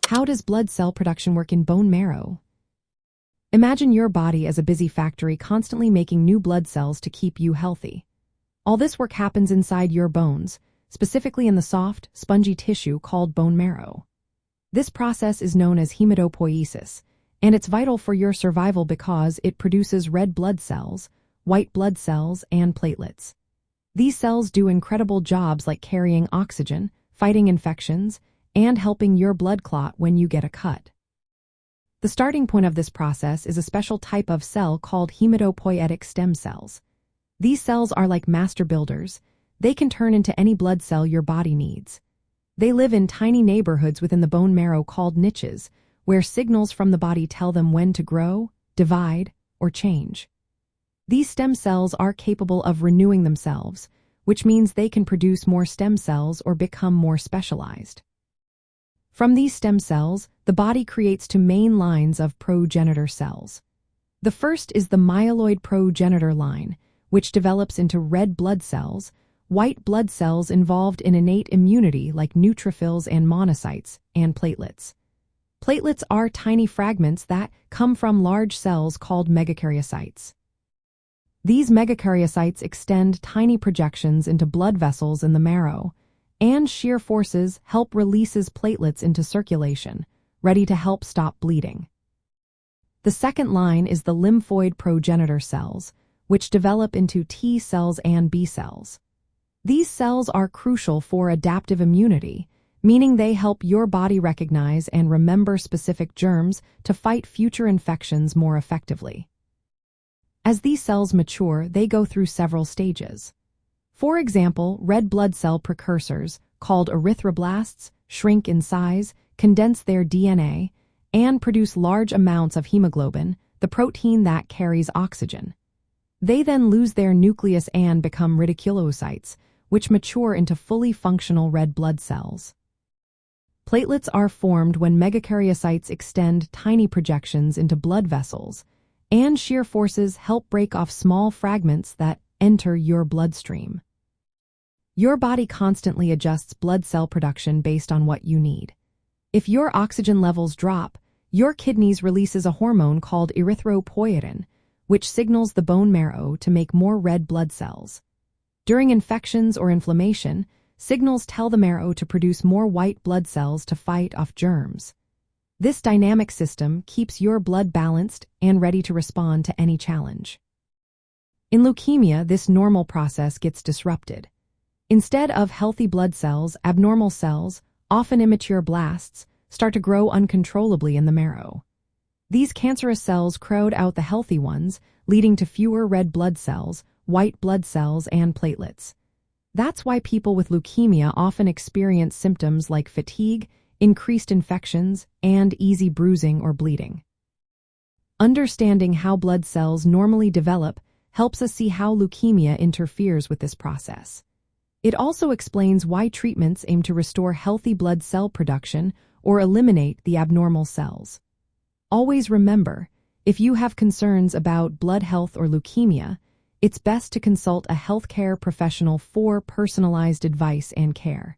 How does blood cell production work in bone marrow? Imagine your body as a busy factory constantly making new blood cells to keep you healthy. All this work happens inside your bones, specifically in the soft, spongy tissue called bone marrow. This process is known as hematopoiesis, and it's vital for your survival because it produces red blood cells, white blood cells, and platelets. These cells do incredible jobs like carrying oxygen, fighting infections, and helping your blood clot when you get a cut. The starting point of this process is a special type of cell called hematopoietic stem cells. These cells are like master builders. They can turn into any blood cell your body needs. They live in tiny neighborhoods within the bone marrow called niches, where signals from the body tell them when to grow, divide, or change. These stem cells are capable of renewing themselves, which means they can produce more stem cells or become more specialized. From these stem cells, the body creates two main lines of progenitor cells. The first is the myeloid progenitor line, which develops into red blood cells, white blood cells involved in innate immunity like neutrophils and monocytes, and platelets. Platelets are tiny fragments that come from large cells called megakaryocytes. These megakaryocytes extend tiny projections into blood vessels in the marrow, and shear forces help releases platelets into circulation, ready to help stop bleeding. The second line is the lymphoid progenitor cells, which develop into T cells and B cells. These cells are crucial for adaptive immunity, meaning they help your body recognize and remember specific germs to fight future infections more effectively. As these cells mature, they go through several stages. For example, red blood cell precursors, called erythroblasts, shrink in size, condense their DNA, and produce large amounts of hemoglobin, the protein that carries oxygen. They then lose their nucleus and become reticulocytes, which mature into fully functional red blood cells. Platelets are formed when megakaryocytes extend tiny projections into blood vessels, and shear forces help break off small fragments that enter your bloodstream. Your body constantly adjusts blood cell production based on what you need. If your oxygen levels drop, your kidneys releases a hormone called erythropoietin, which signals the bone marrow to make more red blood cells. During infections or inflammation, signals tell the marrow to produce more white blood cells to fight off germs. This dynamic system keeps your blood balanced and ready to respond to any challenge. In leukemia, this normal process gets disrupted. Instead of healthy blood cells, abnormal cells, often immature blasts, start to grow uncontrollably in the marrow. These cancerous cells crowd out the healthy ones, leading to fewer red blood cells, white blood cells, and platelets. That's why people with leukemia often experience symptoms like fatigue, increased infections, and easy bruising or bleeding. Understanding how blood cells normally develop helps us see how leukemia interferes with this process. It also explains why treatments aim to restore healthy blood cell production or eliminate the abnormal cells. Always remember, if you have concerns about blood health or leukemia, it's best to consult a healthcare professional for personalized advice and care.